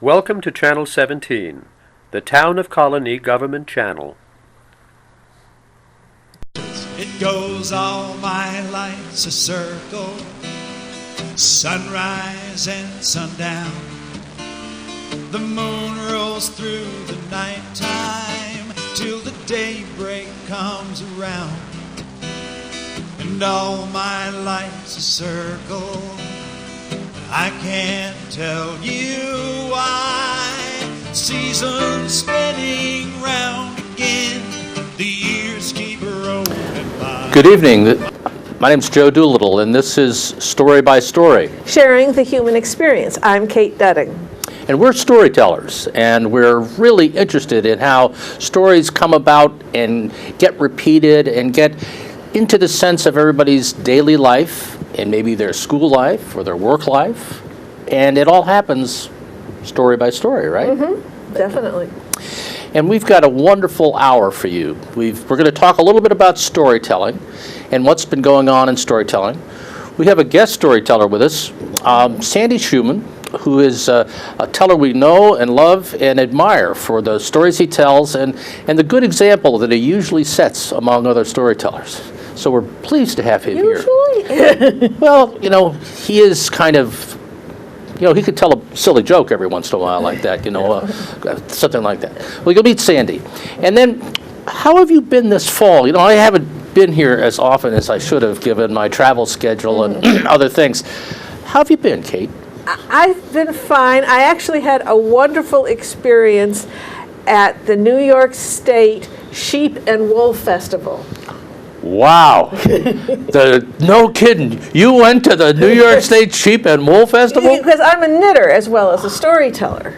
Welcome to Channel 17, the Town of Colonie Government Channel. It goes all my life's a circle, sunrise and sundown. The moon rolls through the nighttime till the daybreak comes around. And all my life's a circle, I can't tell you why. Seasons spinning round again, the years keep rolling by. Good evening. My name's Joe Doolittle, and this is Story by Story. Sharing the human experience. I'm Kate Dudding. And we're storytellers, and we're really interested in how stories come about and get repeated and get into the sense of everybody's daily life and maybe their school life or their work life. And it all happens story by story, right? Mm-hmm. Definitely. And we've got a wonderful hour for you. We're going to talk a little bit about storytelling and what's been going on in storytelling. We have a guest storyteller with us, Sandy Schuman, who is a teller we know and love and admire for the stories he tells and the good example that he usually sets among other storytellers. So we're pleased to have him here. Usually? Well, he is kind of, he could tell a silly joke every once in a while like that, something like that. Well, you'll meet Sandy. And then, how have you been this fall? I haven't been here as often as I should have given my travel schedule and other things. How have you been, Kate? I've been fine. I actually had a wonderful experience at the New York State Sheep and Wool Festival. Wow. No kidding. You went to the New York State Sheep and Wool Festival? Because I'm a knitter as well as a storyteller.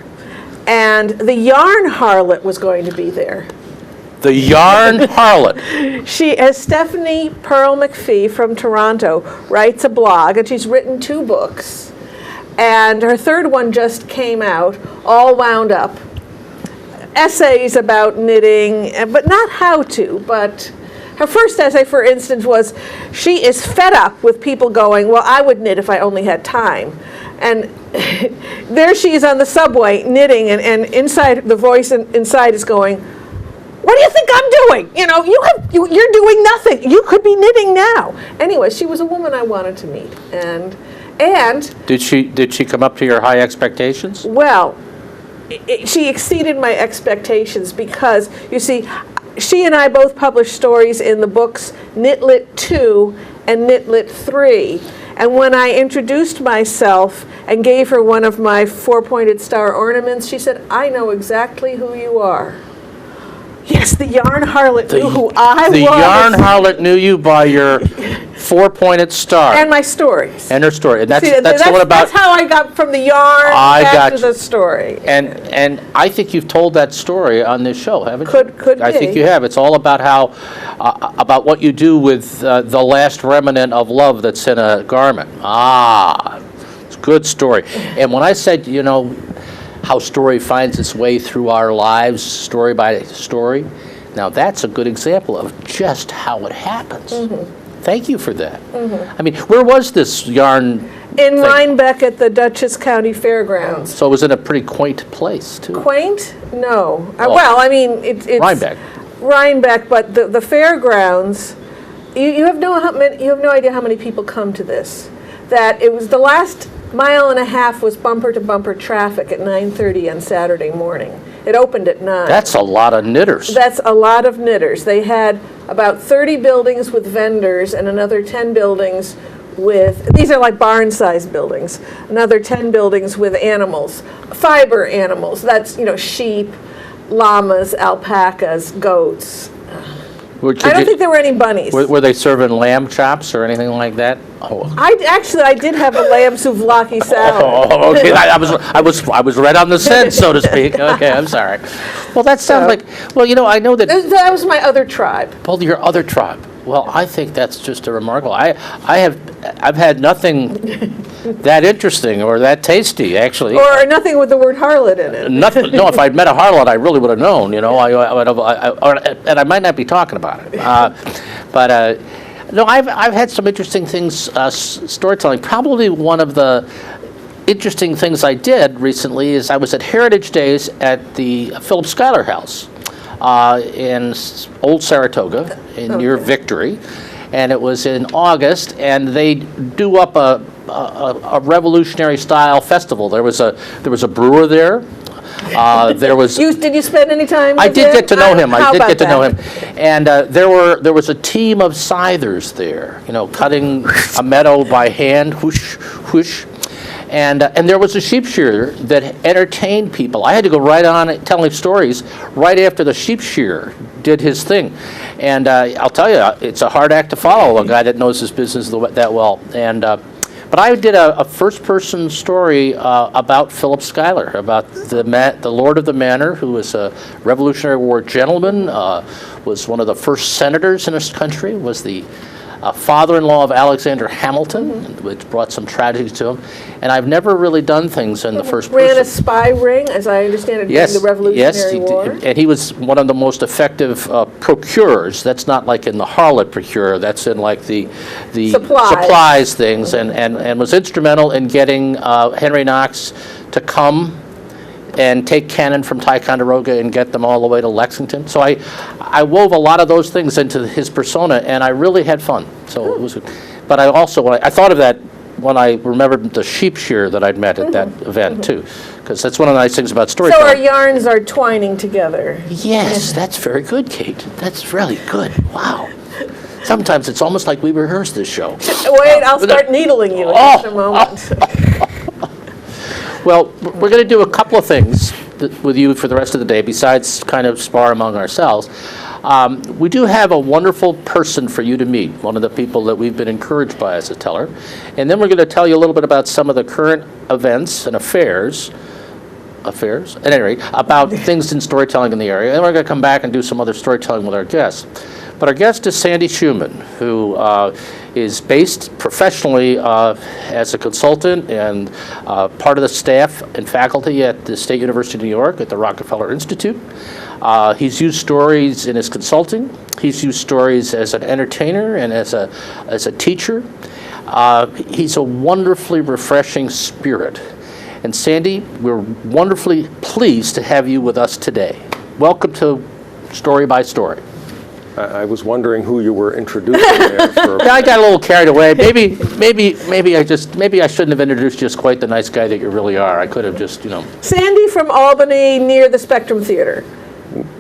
And the yarn harlot was going to be there. The yarn harlot. She, as Stephanie Pearl McPhee from Toronto, writes a blog, and she's written 2 books. And her third one just came out, all wound up. Essays about knitting, but not how to, but her first essay, for instance, was she is fed up with people going, well, I would knit if I only had time. And there she is on the subway knitting, and inside, the voice inside is going, what do you think I'm doing? You're doing nothing. You could be knitting now. Anyway, she was a woman I wanted to meet. And Did she come up to your high expectations? Well, she exceeded my expectations because, you see, she and I both published stories in the books Knitlit 2 and Knitlit 3. And when I introduced myself and gave her one of my 4-pointed star ornaments, she said, I know exactly who you are. Yes, the yarn harlot knew who I was. The yarn harlot knew you by your 4-pointed star. And my stories. And her story. And that's how I got from the yarn back to the story. And I think you've told that story on this show, haven't you? Could be. I think you have. It's all about how, about what you do with the last remnant of love that's in a garment. It's a good story. And when I said, how story finds its way through our lives, story by story. Now that's a good example of just how it happens. Mm-hmm. Thank you for that. Mm-hmm. I mean, where was this yarn in Rhinebeck at the Dutchess County Fairgrounds. So it was in a pretty quaint place, too. Quaint? No. It's Rhinebeck. Rhinebeck, but the fairgrounds, you have no idea how many people come to this. That it was the last mile and a half was bumper-to-bumper traffic at 9:30 on Saturday morning. It opened at 9. That's a lot of knitters. That's a lot of knitters. They had about 30 buildings with vendors and another 10 buildings with, these are like barn-sized buildings, another 10 buildings with animals, fiber animals. That's, sheep, llamas, alpacas, goats. I don't think there were any bunnies. Were they serving lamb chops or anything like that? Oh. I did have a lamb souvlaki salad. Oh, okay. I was right on the scent, so to speak. Okay, I'm sorry. Well, that sounds like. Well, I know that. That was my other tribe. Well, your other tribe. Well, I think that's just a remarkable. I've had nothing that interesting or that tasty, actually. Or nothing with the word harlot in it. Nothing. No, if I'd met a harlot, I really would have known. I would have, and I might not be talking about it. No, I've had some interesting things storytelling. Probably one of the interesting things I did recently is I was at Heritage Days at the Philip Schuyler House in Old Saratoga, near Victory, and it was in August, and they do up a revolutionary style festival. There was a brewer there. There was. Did you spend any time with I did him? get to know him. How I did about get to know that? him, and there was a team of scythers there. Cutting a meadow by hand, whoosh, whoosh. And there was a sheep shearer that entertained people. I had to go right on telling stories right after the sheep shearer did his thing. And I'll tell you, it's a hard act to follow, a guy that knows his business that well. And but I did a first-person story about Philip Schuyler, about the Lord of the Manor, who was a Revolutionary War gentleman, was one of the first senators in this country, was the father-in-law of Alexander Hamilton, which brought some tragedy to him. And I've never really done things in the first person. Ran a spy ring, as I understand it, during the Revolutionary War. Yes, and he was one of the most effective procurers. That's not like in the harlot procurer. That's in like the supplies things, and was instrumental in getting Henry Knox to come and take cannon from Ticonderoga and get them all the way to Lexington. So I wove a lot of those things into his persona, and I really had fun. So it was, but I also I thought of that when I remembered the sheep shearer that I'd met at that event too, because that's one of the nice things about storytelling. So our yarns are twining together. Yes, that's very good, Kate. That's really good. Wow. Sometimes it's almost like we rehearsed this show. Wait, I'll start needling you in just a moment. Well, we're going to do a couple of things with you for the rest of the day, besides kind of spar among ourselves. We do have a wonderful person for you to meet, one of the people that we've been encouraged by as a teller. And then we're going to tell you a little bit about some of the current events and affairs, at any rate, about things in storytelling in the area. And we're going to come back and do some other storytelling with our guests. But our guest is Sandy Schuman, who is based professionally as a consultant and part of the staff and faculty at the State University of New York at the Rockefeller Institute. He's used stories in his consulting. He's used stories as an entertainer and as a teacher. He's a wonderfully refreshing spirit. And Sandy, we're wonderfully pleased to have you with us today. Welcome to Story by Story. I was wondering who you were introducing there. Yeah, I got a little carried away. Maybe I shouldn't have introduced you as quite the nice guy that you really are. I could have just, Sandy from Albany, near the Spectrum Theater.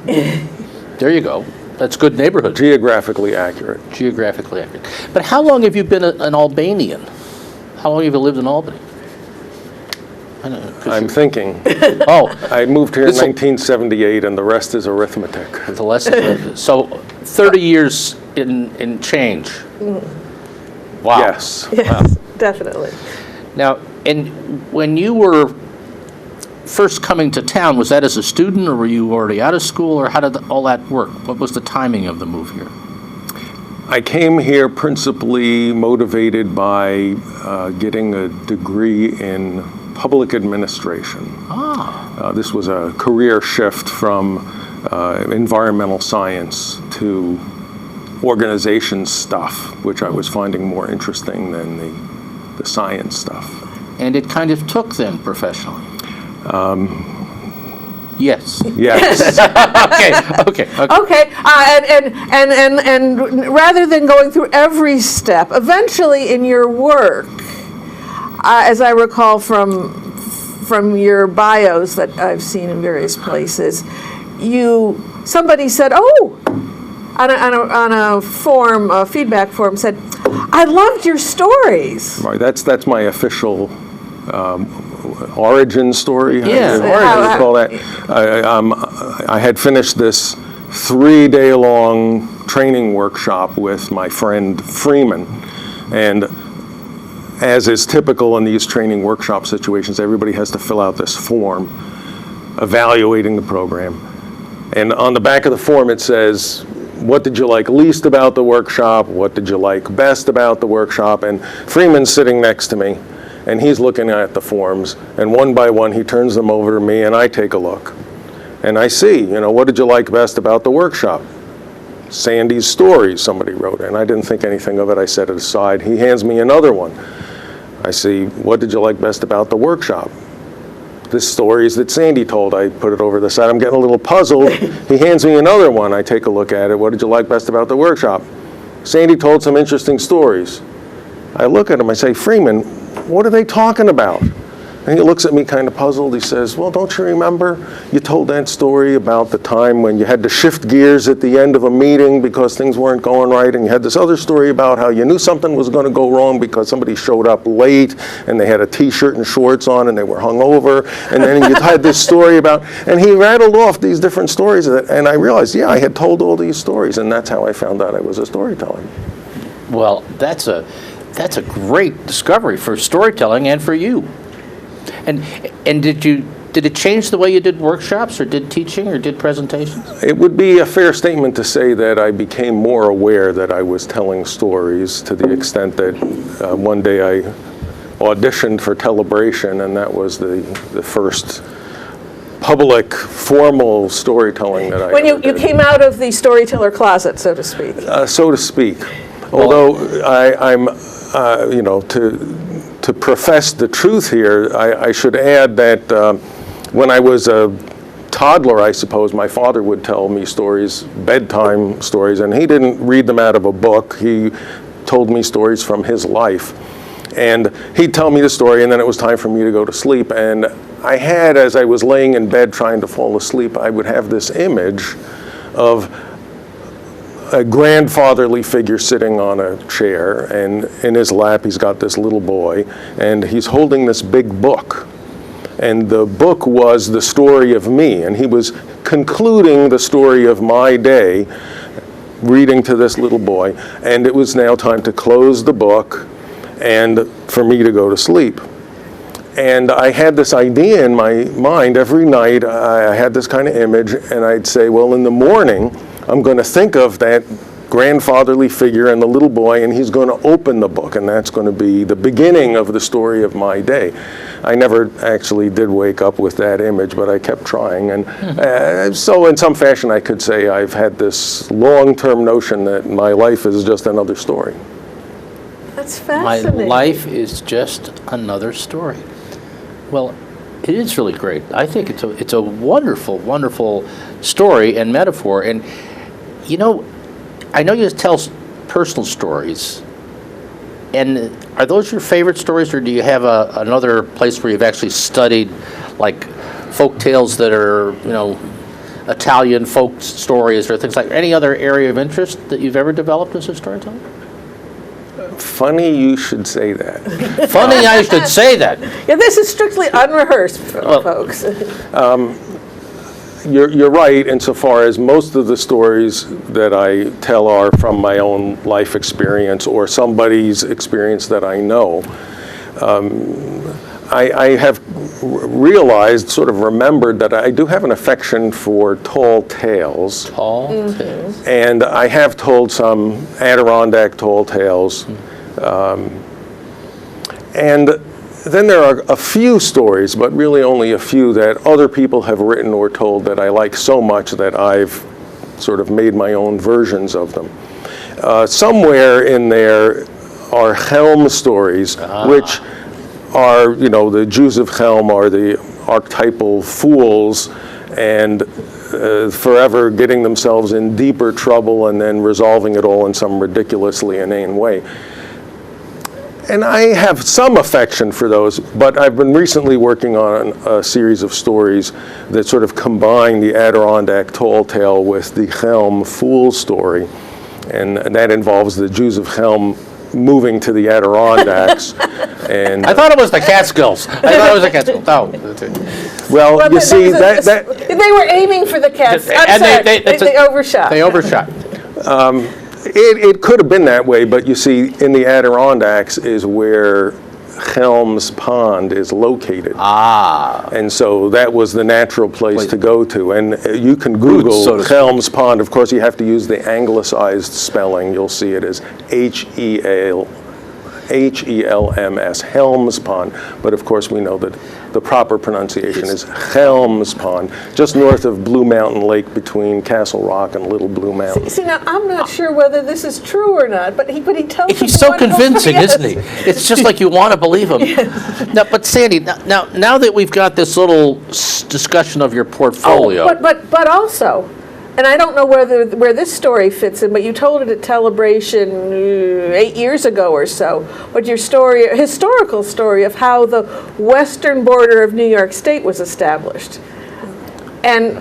There you go. That's good neighborhood. Geographically accurate. Geographically accurate. But how long have you been an Albanian? How long have you lived in Albany? I don't know, I'm thinking. Oh. I moved here in 1978, and the rest is arithmetic. The lesson. So 30 years in change. Wow. Yes. Yes, definitely. Now, and when you were first coming to town, was that as a student, or were you already out of school, or how did all that work? What was the timing of the move here? I came here principally motivated by getting a degree in public administration. This was a career shift from environmental science to organization stuff, which I was finding more interesting than the science stuff. And it kind of took then professionally? Yes. Yes. Okay, and rather than going through every step, eventually in your work, as I recall from your bios that I've seen in various places, somebody said, on a form, a feedback form, said, "I loved your stories." Right. That's my official origin story. Yeah. How do you call that? I had finished this 3-day-long training workshop with my friend Freeman, and as is typical in these training workshop situations, everybody has to fill out this form evaluating the program. And on the back of the form it says, what did you like least about the workshop? What did you like best about the workshop? And Freeman's sitting next to me, and he's looking at the forms, and one by one he turns them over to me, and I take a look. And I see, what did you like best about the workshop? Sandy's story, somebody wrote, and I didn't think anything of it. I set it aside. He hands me another one. I I see, what did you like best about the workshop? The stories that Sandy told, I put it over the side. I'm getting a little puzzled. He hands me another one. I take a look at it. What did you like best about the workshop? Sandy told some interesting stories. I look at him, I say, Freeman, what are they talking about? And he looks at me kind of puzzled. He says, well, don't you remember you told that story about the time when you had to shift gears at the end of a meeting because things weren't going right, and you had this other story about how you knew something was going to go wrong because somebody showed up late and they had a t-shirt and shorts on and they were hungover, and then you had this story about, and he rattled off these different stories, and I realized, yeah, I had told all these stories, and that's how I found out I was a storyteller. Well, that's a great discovery for storytelling and for you. And did it change the way you did workshops or did teaching or did presentations? It would be a fair statement to say that I became more aware that I was telling stories, to the extent that one day I auditioned for Telebration, and that was the first public, formal storytelling that I When ever you did. came out of the storyteller closet, so to speak. So to speak. Although I'm, to profess the truth here, I should add that when I was a toddler, I suppose, my father would tell me stories, bedtime stories, and he didn't read them out of a book. He told me stories from his life. And he'd tell me the story, and then it was time for me to go to sleep. And I had, as I was laying in bed trying to fall asleep, I would have this image of a grandfatherly figure sitting on a chair, and in his lap he's got this little boy, and he's holding this big book. And the book was the story of me, and he was concluding the story of my day, reading to this little boy, and it was now time to close the book and for me to go to sleep. And I had this idea in my mind every night. I had this kind of image, and I'd say, well, in the morning, I'm going to think of that grandfatherly figure and the little boy, and he's going to open the book, and that's going to be the beginning of the story of my day. I never actually did wake up with that image, but I kept trying. And so in some fashion, I could say I've had this long-term notion that my life is just another story. That's My fascinating. life is just another story. Well, it is really great. I think it's a wonderful, wonderful story and metaphor. And, you know, I know you tell personal stories. And are those your favorite stories, or do you have another place where you've actually studied, like, folk tales that are, Italian folk stories or things like any other area of interest that you've ever developed as a storyteller? Funny you should say that. Funny I should say that. Yeah, this is strictly unrehearsed, folks. You're right insofar as most of the stories that I tell are from my own life experience or somebody's experience that I know. I have realized, sort of remembered, that I do have an affection for tall tales. Tall tales. And I have told some Adirondack tall tales. And then there are a few stories, but really only a few, that other people have written or told that I like so much that I've sort of made my own versions of them. Somewhere in there are Helm stories, which are, the Jews of Helm are the archetypal fools, and forever getting themselves in deeper trouble and then resolving it all in some ridiculously inane way. And I have some affection for those, but I've been recently working on a series of stories that sort of combine the Adirondack tall tale with the Helm fool story, and that involves the Jews of Helm moving to the Adirondacks. And I thought it was the Catskills. Oh. well, you see, they were aiming for the cats. They overshot. They overshot. It could have been that way, but you see, in the Adirondacks is where Helm's Pond is located. And so that was the natural place to go to. And you can Google Helm's Pond. Of course, you have to use the anglicized spelling. You'll see it as H-E-L-M-S, Helms Pond. But of course, we know that the proper pronunciation is Helms Pond, just north of Blue Mountain Lake between Castle Rock and Little Blue Mountain. See, now, I'm not sure whether this is true or not, but he tells He's us so one- convincing, yes. isn't he? It's just like you want to believe him. Now, but Sandy, now that we've got this little discussion of your portfolio. Oh, but also, and I don't know where this story fits in, but you told it at Celebration 8 years ago or so. But your historical story of how the western border of New York State was established, and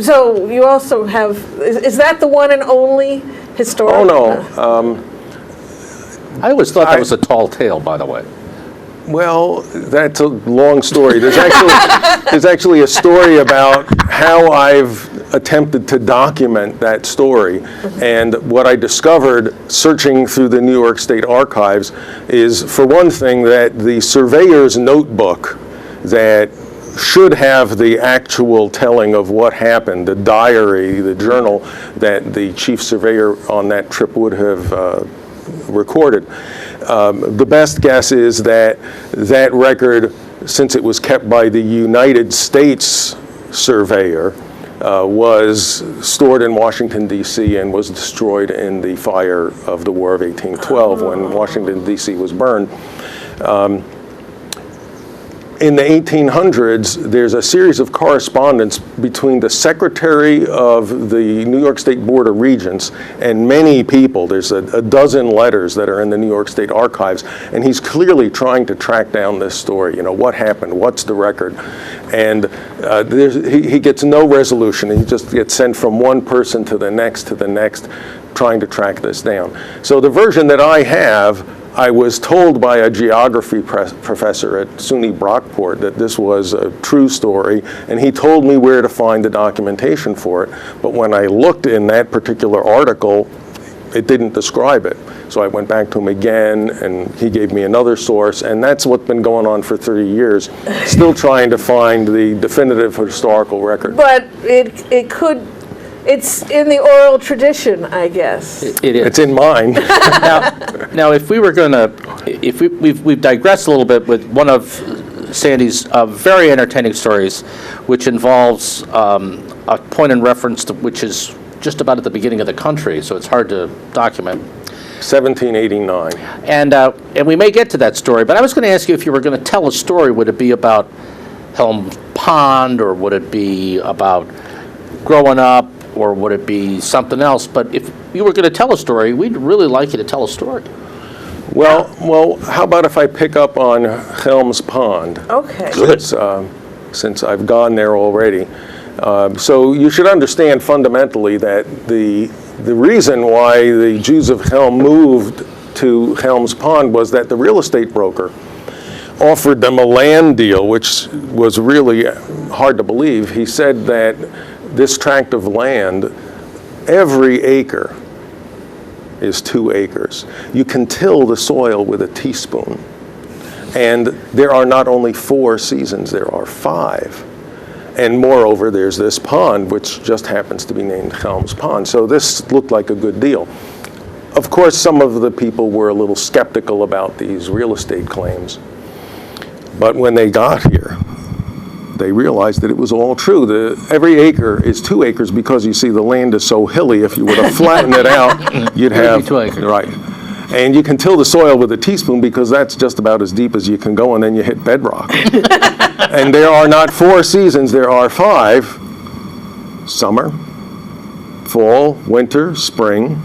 so you also have. Is that the one and only historical? Oh, no. I always thought that was a tall tale, by the way. Well, that's a long story. There's actually a story about how I've attempted to document that story. And what I discovered searching through the New York State archives is, for one thing, that the surveyor's notebook that should have the actual telling of what happened, the diary, the journal that the chief surveyor on that trip would have recorded. The best guess is that that record, since it was kept by the United States surveyor, was stored in Washington, D.C. and was destroyed in the fire of the War of 1812 when Washington, D.C. was burned. In the 1800s, there's a series of correspondence between the Secretary of the New York State Board of Regents and many people. There's a dozen letters that are in the New York State archives, and he's clearly trying to track down this story. You know, what happened? What's the record? And he gets no resolution. He just gets sent from one person to the next, trying to track this down. So the version that I have, I was told by a geography professor at SUNY Brockport that this was a true story, and he told me where to find the documentation for it. But when I looked in that particular article, it didn't describe it. So I went back to him again, and he gave me another source, and that's what's been going on for 30 years, still trying to find the definitive historical record. But it could. It's in the oral tradition, I guess. It is. It's in mine. Now, if we were going to, we've digressed a little bit with one of Sandy's very entertaining stories, which involves a point in reference to which is just about at the beginning of the country, so it's hard to document. 1789. And we may get to that story, but I was going to ask you if you were going to tell a story, would it be about Helms Pond, or would it be about growing up, or would it be something else? But if you were going to tell a story, we'd really like you to tell a story. Well, how about if I pick up on Helms Pond? Okay. Good. Since I've gone there already. So you should understand fundamentally that the reason why the Jews of Helm moved to Helms Pond was that the real estate broker offered them a land deal, which was really hard to believe. He said that this tract of land, every acre is 2 acres. You can till the soil with a teaspoon. And there are not only 4 seasons, there are 5. And moreover, there's this pond, which just happens to be named Helms Pond. So this looked like a good deal. Of course, some of the people were a little skeptical about these real estate claims. But when they got here, they realized that it was all true. Every acre is 2 acres because, you see, the land is so hilly. If you were to flatten it out, you'd have 2 acres. Right. And you can till the soil with a teaspoon because that's just about as deep as you can go, and then you hit bedrock. And there are not 4 seasons, there are 5. Summer, fall, winter, spring,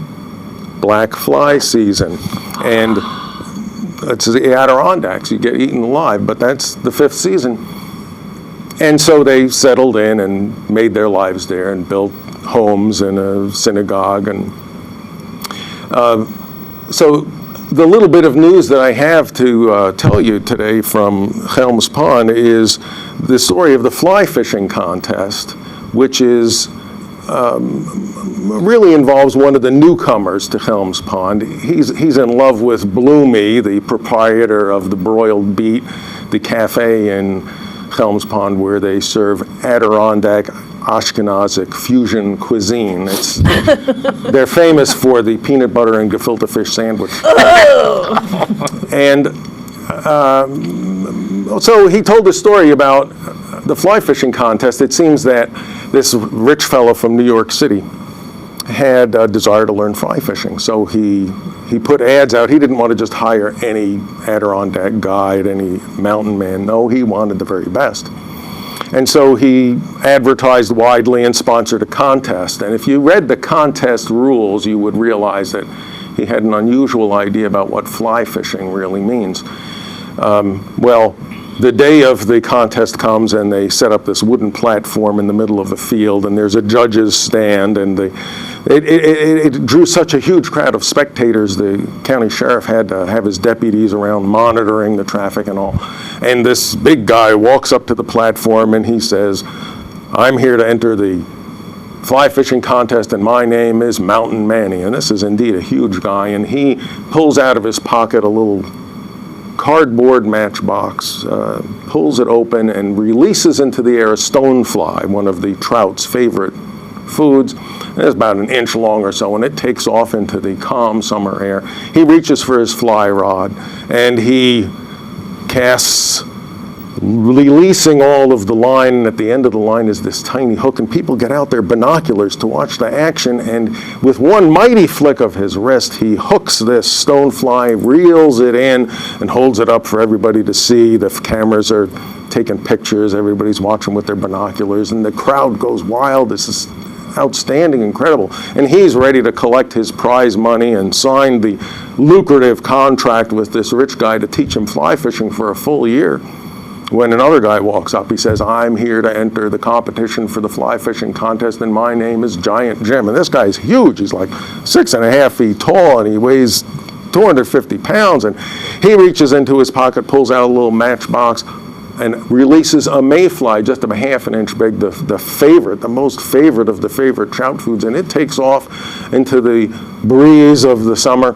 black fly season. And it's the Adirondacks, you get eaten alive, but that's the 5th season. And so they settled in and made their lives there and built homes and a synagogue. And so the little bit of news that I have to tell you today from Helms Pond is the story of the fly fishing contest, which is really involves one of the newcomers to Helms Pond. He's in love with Bloomy, the proprietor of the Broiled Beet, the cafe in Helms Pond where they serve Adirondack Ashkenazic fusion cuisine. They're famous for the peanut butter and gefilte fish sandwich. And so he told a story about the fly fishing contest. It seems that this rich fellow from New York City had a desire to learn fly fishing. So he put ads out. He didn't want to just hire any Adirondack guide, any mountain man. No, he wanted the very best. And so he advertised widely and sponsored a contest. And if you read the contest rules, you would realize that he had an unusual idea about what fly fishing really means. Well, the day of the contest comes and they set up this wooden platform in the middle of the field, and there's a judge's stand, and it drew such a huge crowd of spectators, the county sheriff had to have his deputies around monitoring the traffic and all. And this big guy walks up to the platform and he says, "I'm here to enter the fly fishing contest, and my name is Mountain Manny." And this is indeed a huge guy, and he pulls out of his pocket a little cardboard matchbox, pulls it open, and releases into the air a stonefly, one of the trout's favorite foods. It's about an inch long or so, and it takes off into the calm summer air. He reaches for his fly rod, and he casts, releasing all of the line, and at the end of the line is this tiny hook, and people get out their binoculars to watch the action, and with one mighty flick of his wrist, he hooks this stonefly, reels it in, and holds it up for everybody to see. The cameras are taking pictures, everybody's watching with their binoculars, and the crowd goes wild. This is outstanding, incredible. And he's ready to collect his prize money and sign the lucrative contract with this rich guy to teach him fly fishing for a full year. When another guy walks up, he says, "I'm here to enter the competition for the fly fishing contest, and my name is Giant Jim." And this guy's huge. He's like 6.5 feet tall, and he weighs 250 pounds. And he reaches into his pocket, pulls out a little matchbox, and releases a mayfly just about half an inch big, the favorite, the most favorite of the favorite trout foods. And it takes off into the breeze of the summer.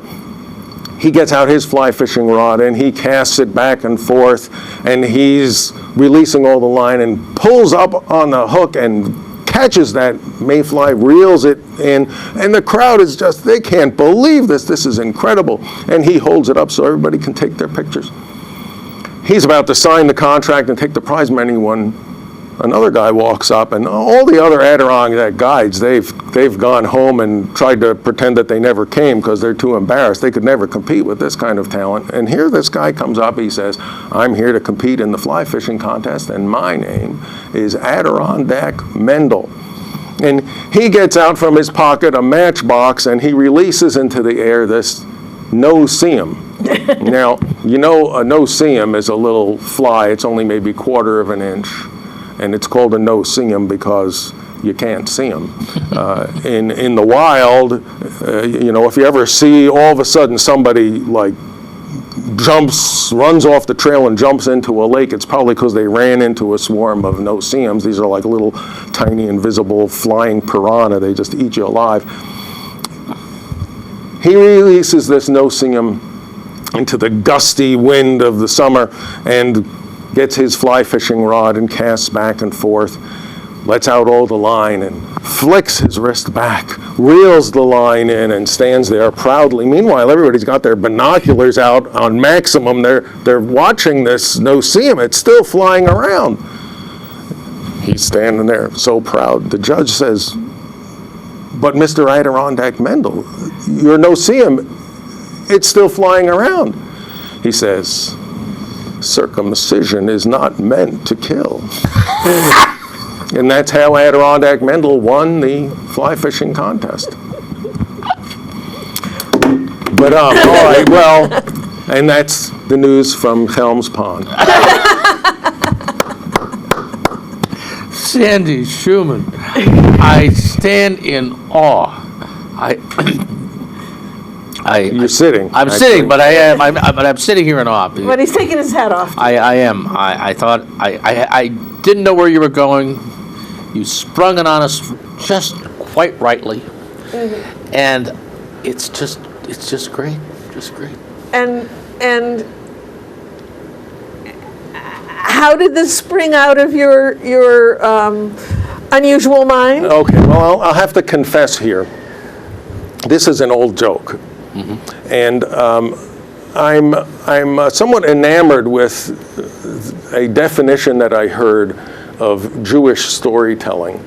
He gets out his fly fishing rod and he casts it back and forth, and he's releasing all the line and pulls up on the hook and catches that mayfly, reels it in, and the crowd is just, they can't believe this. This is incredible. And he holds it up so everybody can take their pictures. He's about to sign the contract and take the prize money when another guy walks up, and all the other Adirondack guides, they've gone home and tried to pretend that they never came because they're too embarrassed. They could never compete with this kind of talent. And here this guy comes up, he says, "I'm here to compete in the fly fishing contest, and my name is Adirondack Mendel." And he gets out from his pocket a matchbox, and he releases into the air this no-see-um. Now, you know a no-see-um is a little fly. It's only maybe 1/4 of an inch. And it's called a no-see-um because you can't see them. In the wild, if you ever see all of a sudden somebody like runs off the trail and jumps into a lake, it's probably because they ran into a swarm of no-see-ums. These are like little tiny invisible flying piranha. They just eat you alive. He releases this no-see-um into the gusty wind of the summer and gets his fly fishing rod and casts back and forth, lets out all the line and flicks his wrist back, reels the line in, and stands there proudly. Meanwhile, everybody's got their binoculars out on maximum. They're watching this no-see-um. It's still flying around. He's standing there so proud. The judge says, "But Mr. Adirondack Mendel, your no-see-um, it's still flying around." He says, "Circumcision is not meant to kill." And that's how Adirondack Mendel won the fly fishing contest. But, all right, well, and that's the news from Helms Pond. Sandy Schuman, I stand in awe. You're sitting. I'm actually. sitting, but I'm sitting here in awe. But he's taking his hat off. I am. I thought I didn't know where you were going. You sprung it on us just quite rightly, and it's just great, just great. And how did this spring out of your Unusual mind? Okay, well, I'll have to confess here. This is an old joke. And I'm somewhat enamored with a definition that I heard of Jewish storytelling,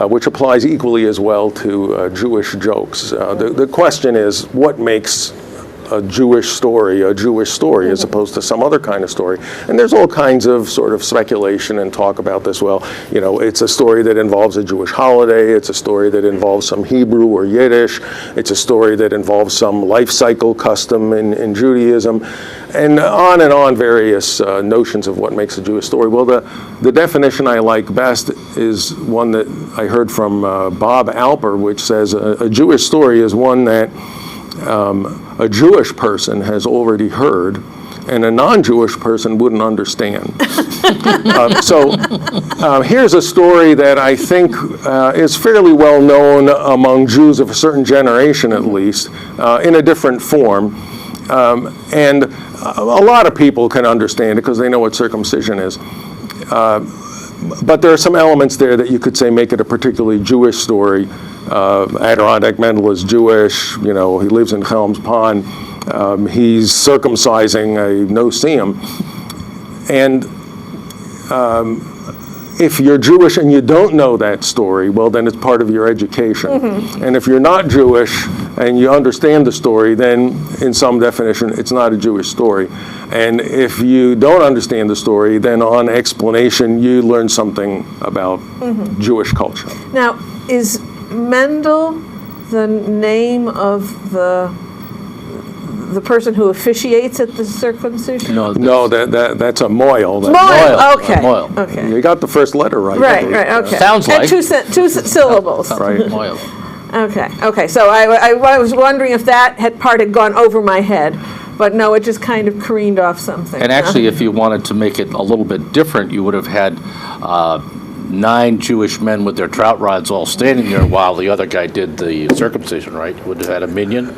which applies equally as well to Jewish jokes. The question is, what makes a Jewish story as opposed to some other kind of story? And there's all kinds of sort of speculation and talk about this. Well, you know, it's a story that involves a Jewish holiday, it's a story that involves some Hebrew or Yiddish, it's a story that involves some life cycle custom in Judaism, and on various notions of what makes a Jewish story. Well, the definition I like best is one that I heard from Bob Alper, which says a Jewish story is one that a Jewish person has already heard, and a non-Jewish person wouldn't understand. Here's a story that I think is fairly well known among Jews of a certain generation, at least, in a different form. And a lot of people can understand it because they know what circumcision is. But there are some elements there that you could say make it a particularly Jewish story. Adirondack Mendel is Jewish, you know, he lives in Helms Pond, he's circumcising a no-see-um. And if you're Jewish and you don't know that story, well, then it's part of your education. And if you're not Jewish and you understand the story, then in some definition, it's not a Jewish story. And if you don't understand the story, then on explanation, you learn something about Jewish culture. Now, is Mendel the name of the person who officiates at the circumcision? No, that's a moil. Moil. Okay. Moil. Okay. You got the first letter right. Right. Okay. Sounds like. And two syllables. Right. Moil. Okay. So I was wondering if that part had gone over my head, but no, it just kind of careened off something. And actually, if you wanted to make it a little bit different, you would have had 9 Jewish men with their trout rods all standing there while the other guy did the circumcision, right? Would have had a minion.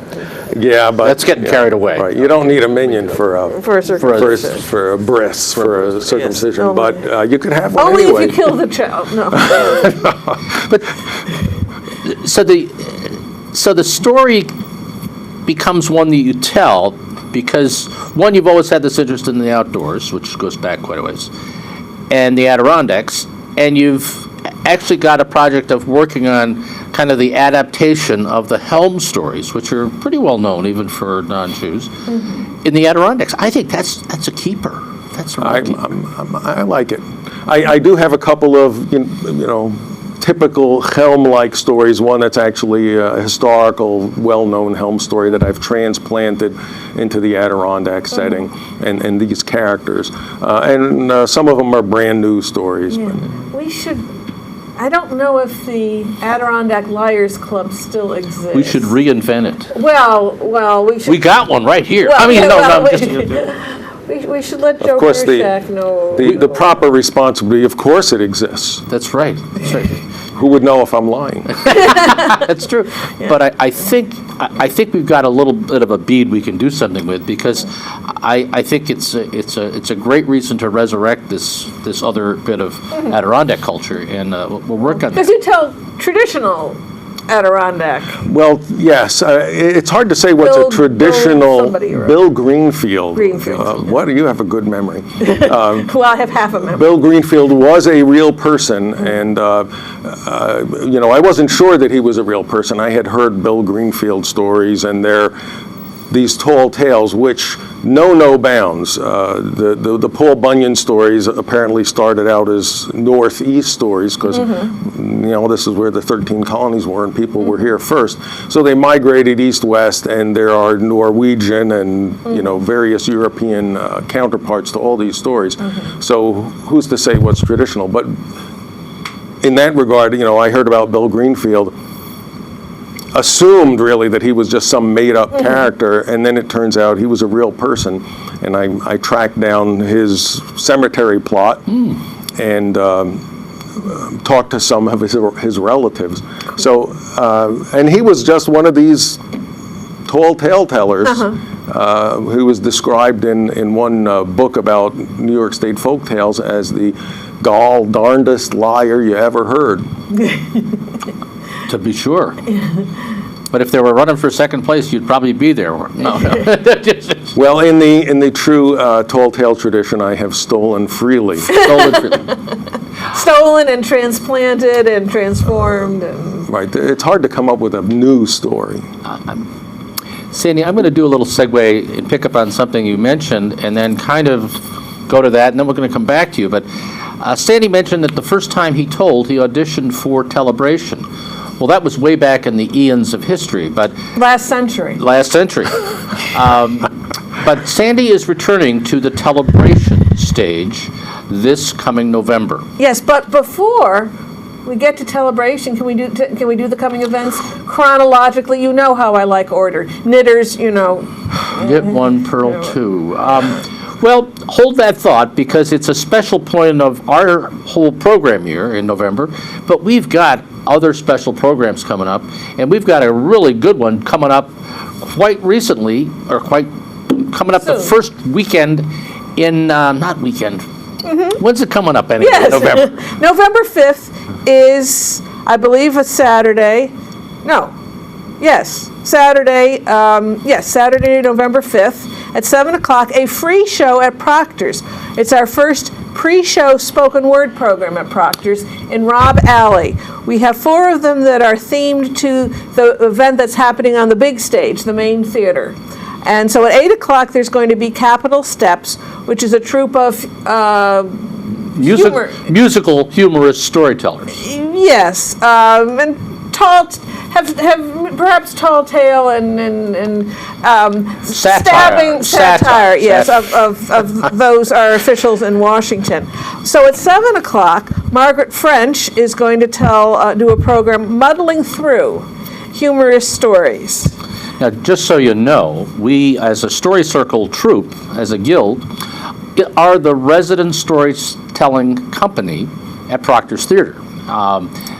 Yeah, but That's getting carried away. Right. You don't need a minion for For a circumcision. for a bris, for a circumcision, but you could have one Only anyway. if you kill the child. No. So the story becomes one that you tell because, one, you've always had this interest in the outdoors, which goes back quite a ways, and the Adirondacks, and you've actually got a project of working on kind of the adaptation of the Helm stories, which are pretty well known even for non-Jews, in the Adirondacks. I think that's a keeper. That's a real keeper. I like it. I do have a couple of you know typical Helm-like stories. One that's actually a historical, well-known Helm story that I've transplanted into the Adirondack setting, and these characters. And some of them are brand new stories. Yeah. We should. I don't know if the Adirondack Liars Club still exists. We should reinvent it. Well, we should. We got one right here. Well, I mean, we should let Joe Of course, Kershak know. the proper response would be, of course it exists. That's right. That's right. Who would know if I'm lying? That's true. But I think we've got a little bit of a bead we can do something with, because I think it's a great reason to resurrect this other bit of Adirondack culture, and we'll work on that. Because you tell traditional Adirondack. Well, yes. It's hard to say what's Bill- a traditional. somebody, right? Bill Greenfield. Greenfield. What do you have a good memory? Well, I have half a memory. Bill Greenfield was a real person, and I wasn't sure that he was a real person. I had heard Bill Greenfield stories, and these tall tales which know no bounds. The Paul Bunyan stories apparently started out as northeast stories because this is where the 13 colonies were and people were here first. So they migrated east-west, and there are Norwegian and various European counterparts to all these stories. So who's to say what's traditional? But in that regard, I heard about Bill Greenfield, assumed really that he was just some made-up character, and then it turns out he was a real person. And I tracked down his cemetery plot and talked to some of his relatives. So, and he was just one of these tall tale tellers who was described in one book about New York State folk tales as the gall darndest liar you ever heard. To be sure. But if they were running for second place, you'd probably be there. No. Well, in the true tall tale tradition, I have stolen freely. Stolen and transplanted and transformed. And Right. It's hard to come up with a new story. Sandy, I'm going to do a little segue and pick up on something you mentioned and then kind of go to that, and then we're going to come back to you. But Sandy mentioned that the first time he auditioned for Telebration. Well, that was way back in the eons of history, but... last century. But Sandy is returning to the Telebration stage this coming November. Yes, but before we get to Telebration, can we do the coming events chronologically? You know how I like order. Knitters, you know. Get one, Pearl two. Well, hold that thought, because it's a special point of our whole program year in November, but we've got other special programs coming up, and we've got a really good one coming up quite recently, or coming up the first weekend in, not weekend, when's it coming up anyway? Yes. November. November 5th is, I believe, a Saturday. No. Yes. Saturday, Saturday, November 5th at 7 o'clock, a free show at Proctor's. It's our first pre-show spoken word program at Proctor's in Robb Alley. We have 4 of them that are themed to the event that's happening on the big stage, the main theater. And so at 8 o'clock, there's going to be Capital Steps, which is a troupe of Musical humorous storytellers. Yes, and have perhaps tall tale and Satire. satire. Yes, of those are officials in Washington. So at 7 o'clock, Margaret French is going to do a program, Muddling Through Humorous Stories. Now, just so you know, we, as a Story Circle troupe, as a guild, are the resident storytelling company at Proctor's Theater.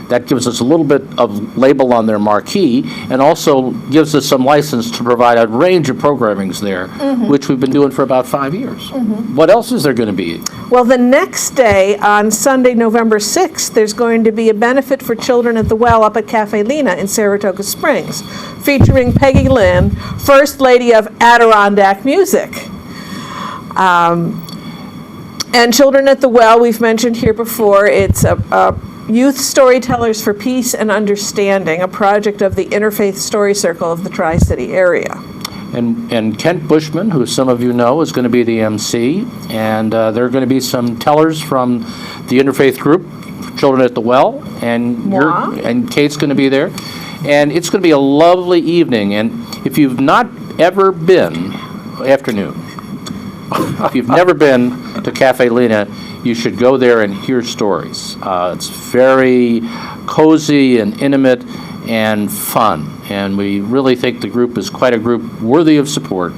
That gives us a little bit of label on their marquee, and also gives us some license to provide a range of programmings there, which we've been doing for about 5 years. What else is there going to be? Well, the next day, on Sunday, November 6th, there's going to be a benefit for children at the well up at Cafe Lena in Saratoga Springs, featuring Peggy Lynn, First Lady of Adirondack Music. And Children at the Well, we've mentioned here before, it's a Youth Storytellers for Peace and Understanding, a project of the Interfaith Story Circle of the Tri-City area. And Kent Bushman, who some of you know, is going to be the MC, and there are going to be some tellers from the Interfaith group, Children at the Well, and Kate's going to be there. And it's going to be a lovely evening, and if you've not ever been, if you've never been to Cafe Lena, you should go there and hear stories. It's very cozy and intimate and fun, and we really think the group is quite a group worthy of support,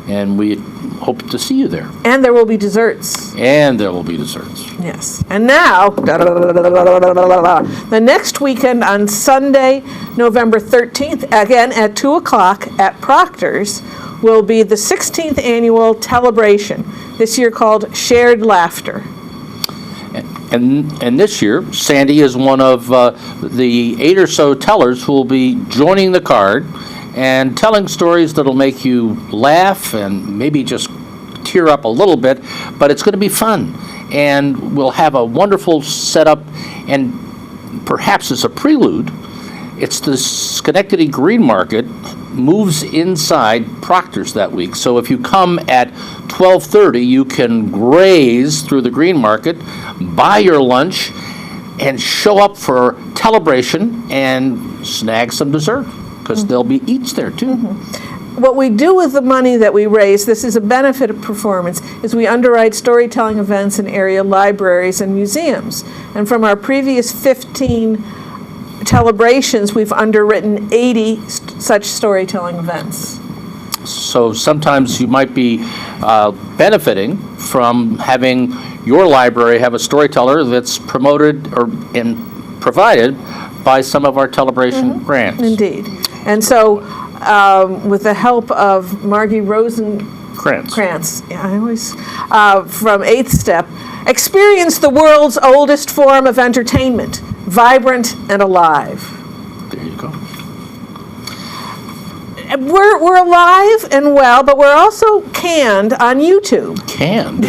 and we hope to see you there. And there will be desserts. Yes. And now, the next weekend on Sunday, November 13th, again at 2 o'clock at Proctor's, will be the 16th annual Telebration, this year called Shared Laughter. And this year, Sandy is one of the 8 or so tellers who will be joining the card and telling stories that'll make you laugh and maybe just tear up a little bit, but it's going to be fun. And we'll have a wonderful setup, and perhaps as a prelude, it's the Schenectady Green Market moves inside Proctor's that week. So if you come at 12:30, you can graze through the Green Market, buy your lunch, and show up for Telebration and snag some dessert, because there'll be eats there too. What we do with the money that we raise, this is a benefit of performance, is we underwrite storytelling events in area libraries and museums. And from our previous 15 Telebrations, we've underwritten 80 such storytelling events. So sometimes you might be benefiting from having your library have a storyteller that's promoted and provided by some of our Telebration grants. Indeed. And so with the help of Margie Rosen Krantz. Yeah, I always, from Eighth Step. Experience the world's oldest form of entertainment, vibrant and alive. There you go. We're alive and well, but we're also canned on YouTube. Canned?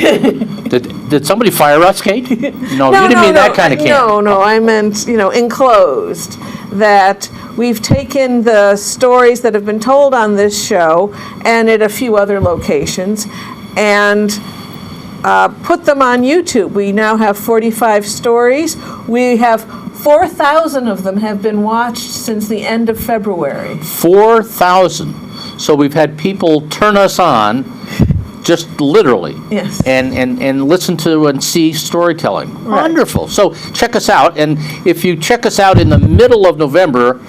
Did somebody fire us, Kate? No, you didn't mean that kind of can. No, I meant, enclosed. That we've taken the stories that have been told on this show and at a few other locations and put them on YouTube. We now have 45 stories. We have 4,000 of them have been watched since the end of February. 4,000. So we've had people turn us on, just literally. Yes. And listen to and see storytelling. Right. Wonderful. So check us out. And if you check us out in the middle of November,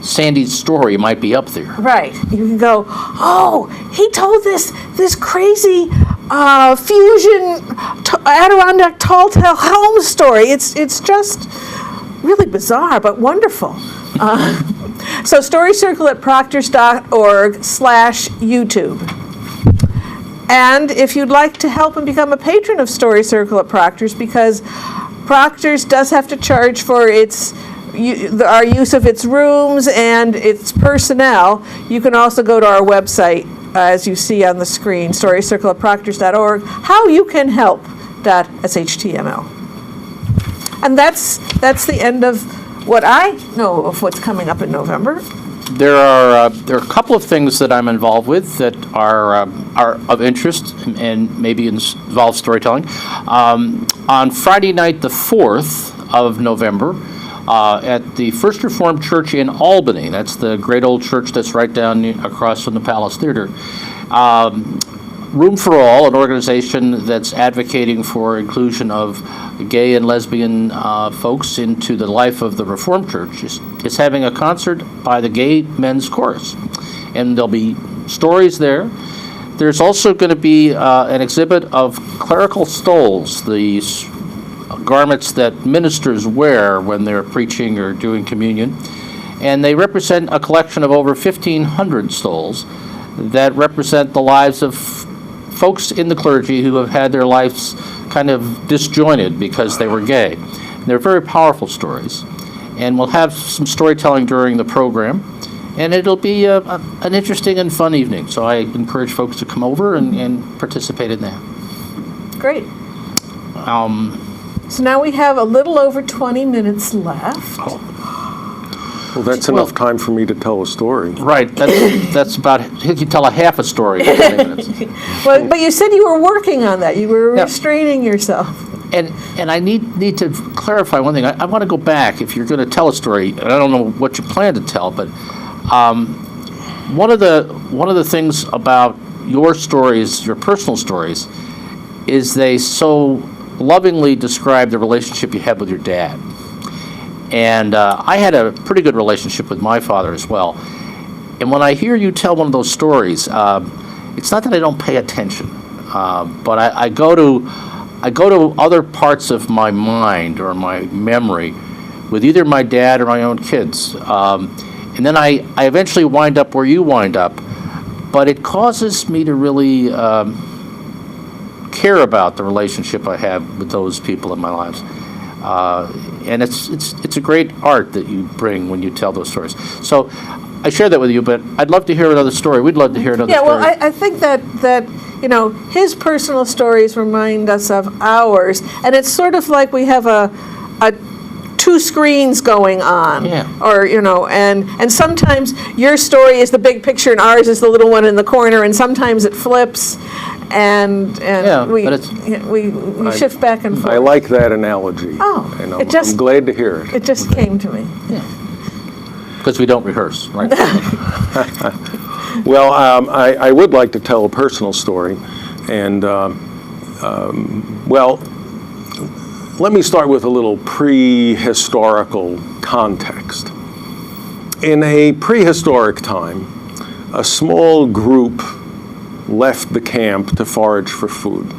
Sandy's story might be up there. Right. You can go, oh, he told this crazy fusion Adirondack tall tale home story. It's just really bizarre, but wonderful. So Story Circle at proctors.org/YouTube. And if you'd like to help and become a patron of Story Circle at Proctor's, because Proctor's does have to charge for our use of its rooms and its personnel, you can also go to our website, as you see on the screen, storycircleatproctors.org, howyoucanhelp.shtml. And that's the end of what I know of what's coming up in November. There are a couple of things that I'm involved with that are of interest and maybe involve storytelling. On Friday night, the 4th of November, at the First Reformed Church in Albany, that's the great old church that's right down across from the Palace Theater. Room for All, an organization that's advocating for inclusion of gay and lesbian folks into the life of the Reformed Church, is having a concert by the Gay Men's Chorus. And there'll be stories there. There's also going to be an exhibit of clerical stoles, the garments that ministers wear when they're preaching or doing communion. And they represent a collection of over 1,500 stoles that represent the lives of folks in the clergy who have had their lives kind of disjointed because they were gay. They're very powerful stories. And we'll have some storytelling during the program. And it'll be an interesting and fun evening. So I encourage folks to come over and participate in that. Great. So now we have a little over 20 minutes left. Well, that's enough time for me to tell a story. Right. That's about, you can tell a half a story in 20 minutes. Well, but you said you were working on that. You were restraining yourself. And I need to clarify one thing. I want to go back. If you're going to tell a story, and I don't know what you plan to tell, but one of the things about your stories, your personal stories, is they so lovingly describe the relationship you had with your dad. And I had a pretty good relationship with my father as well. And when I hear you tell one of those stories, it's not that I don't pay attention, but I go to other parts of my mind or my memory with either my dad or my own kids. And then I eventually wind up where you wind up, but it causes me to really care about the relationship I have with those people in my lives. And it's a great art that you bring when you tell those stories. So I share that with you, but I'd love to hear another story. We'd love to hear another story. Yeah, well, I think that his personal stories remind us of ours, and it's sort of like we have a two screens going on. Yeah. Or, and sometimes your story is the big picture and ours is the little one in the corner, and sometimes it flips. And we shift back and forth. I like that analogy. Oh, and it just- I'm glad to hear it. It just came to me. Because we don't rehearse, right? Well, I would like to tell a personal story. And, let me start with a little prehistorical context. In a prehistoric time, a small group left the camp to forage for food.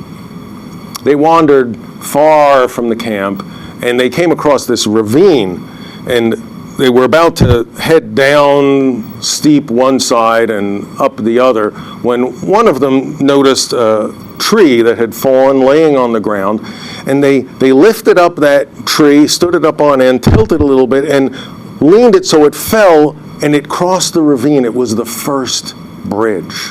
They wandered far from the camp, and they came across this ravine, and they were about to head down steep one side and up the other when one of them noticed a tree that had fallen laying on the ground, and they lifted up that tree, stood it up on end, tilted a little bit, and leaned it so it fell, and it crossed the ravine. It was the first bridge.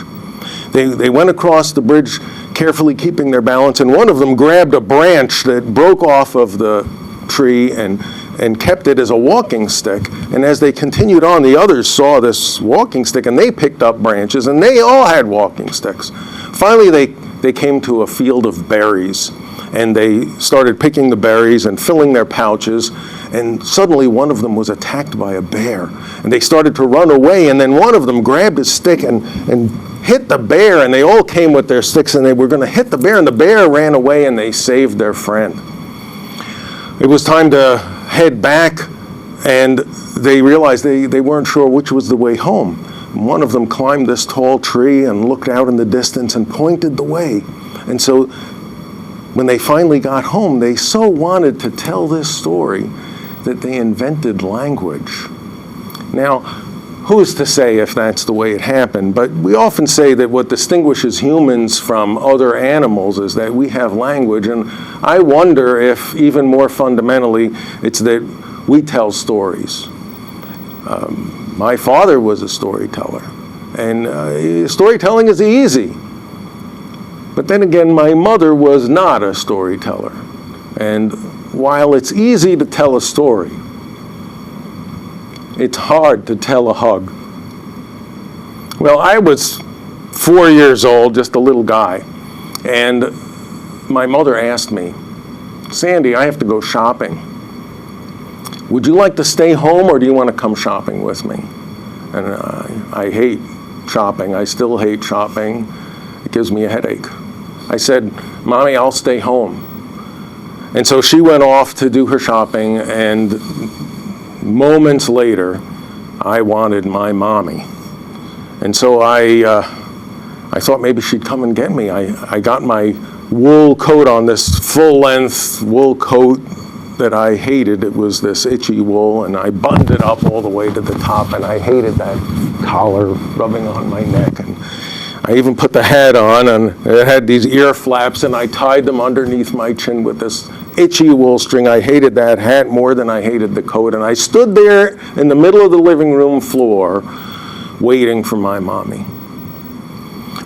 They went across the bridge carefully keeping their balance, and one of them grabbed a branch that broke off of the tree and kept it as a walking stick. And as they continued on, the others saw this walking stick, and they picked up branches, and they all had walking sticks. Finally, they came to a field of berries, and they started picking the berries and filling their pouches, and suddenly one of them was attacked by a bear, and they started to run away, and then one of them grabbed his stick and hit the bear, and they all came with their sticks, and they were going to hit the bear, and the bear ran away, and they saved their friend. It was time to head back, and they realized they weren't sure which was the way home. One of them climbed this tall tree and looked out in the distance and pointed the way. And so when they finally got home, they so wanted to tell this story that they invented language. Now, who's to say if that's the way it happened? But we often say that what distinguishes humans from other animals is that we have language, and I wonder if, even more fundamentally, it's that we tell stories. My father was a storyteller, and storytelling is easy. But then again, my mother was not a storyteller. And while it's easy to tell a story, it's hard to tell a hug. Well, I was 4 years old, just a little guy, and my mother asked me, "Sandy, I have to go shopping. Would you like to stay home, or do you want to come shopping with me?" And I hate shopping. I still hate shopping. It gives me a headache. I said, "Mommy, I'll stay home." And so she went off to do her shopping, and moments later, I wanted my mommy. And so I thought maybe she'd come and get me. I got my wool coat on, this full-length wool coat that I hated. It was this itchy wool, and I buttoned it up all the way to the top, and I hated that collar rubbing on my neck. And I even put the hat on, and it had these ear flaps, and I tied them underneath my chin with this itchy wool string. I hated that hat more than I hated the coat, and I stood there in the middle of the living room floor waiting for my mommy.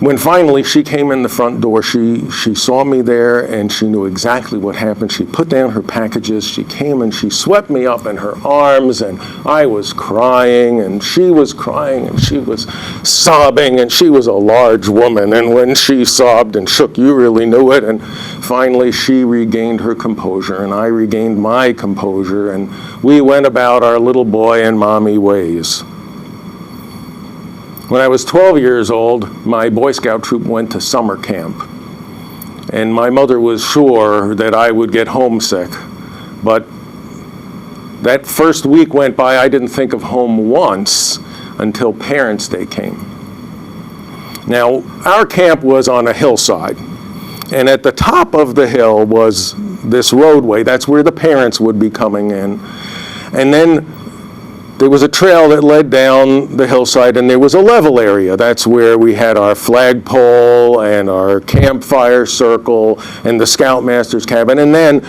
When finally she came in the front door, she saw me there, and she knew exactly what happened. She put down her packages, she came and she swept me up in her arms, and I was crying, and she was crying, and she was sobbing, and she was a large woman, and when she sobbed and shook, you really knew it. And finally she regained her composure, and I regained my composure, and we went about our little boy and mommy ways. When I was 12 years old, my Boy Scout troop went to summer camp, and my mother was sure that I would get homesick. But that first week went by, I didn't think of home once until Parents' Day came. Now, our camp was on a hillside, and at the top of the hill was this roadway. That's where the parents would be coming in. And then there was a trail that led down the hillside, and there was a level area. That's where we had our flagpole and our campfire circle and the scoutmaster's cabin. And then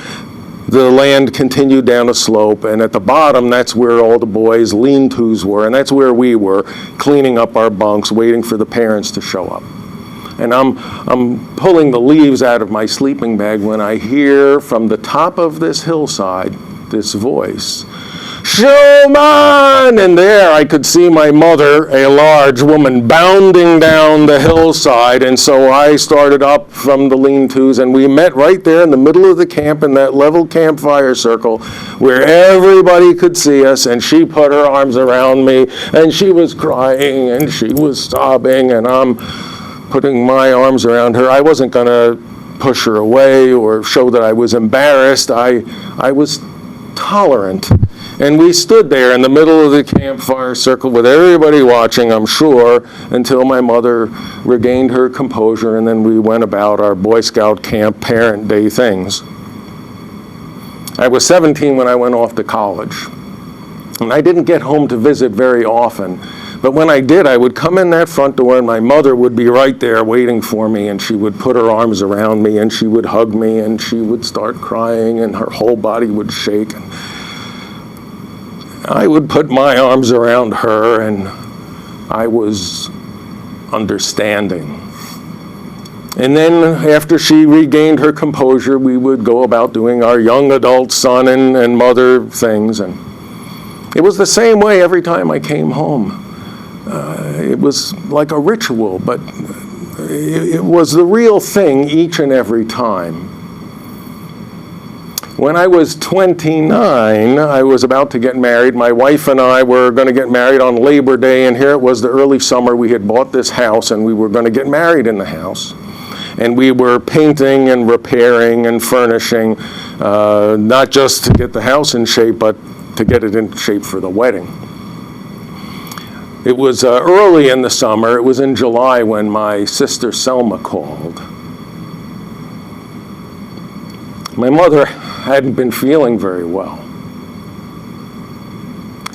the land continued down a slope, and at the bottom, that's where all the boys' lean-tos were, and that's where we were, cleaning up our bunks, waiting for the parents to show up. And I'm pulling the leaves out of my sleeping bag when I hear from the top of this hillside this voice, "Schuman!" And there I could see my mother, a large woman, bounding down the hillside. And so I started up from the lean-tos, and we met right there in the middle of the camp in that level campfire circle where everybody could see us. And she put her arms around me, and she was crying, and she was sobbing, and I'm putting my arms around her. I wasn't going to push her away or show that I was embarrassed. I was tolerant. And we stood there in the middle of the campfire circle with everybody watching, I'm sure, until my mother regained her composure, and then we went about our Boy Scout camp Parent Day things. I was 17 when I went off to college. And I didn't get home to visit very often. But when I did, I would come in that front door and my mother would be right there waiting for me, and she would put her arms around me and she would hug me and she would start crying and her whole body would shake. I would put my arms around her and I was understanding. And then after she regained her composure, we would go about doing our young adult son and mother things. And it was the same way every time I came home. It was like a ritual, but it was the real thing each and every time. When I was 29, I was about to get married. My wife and I were going to get married on Labor Day, and here it was the early summer. We had bought this house, and we were going to get married in the house. And we were painting and repairing and furnishing, not just to get the house in shape, but to get it in shape for the wedding. It was early in the summer. It was in July when my sister Selma called. My mother hadn't been feeling very well.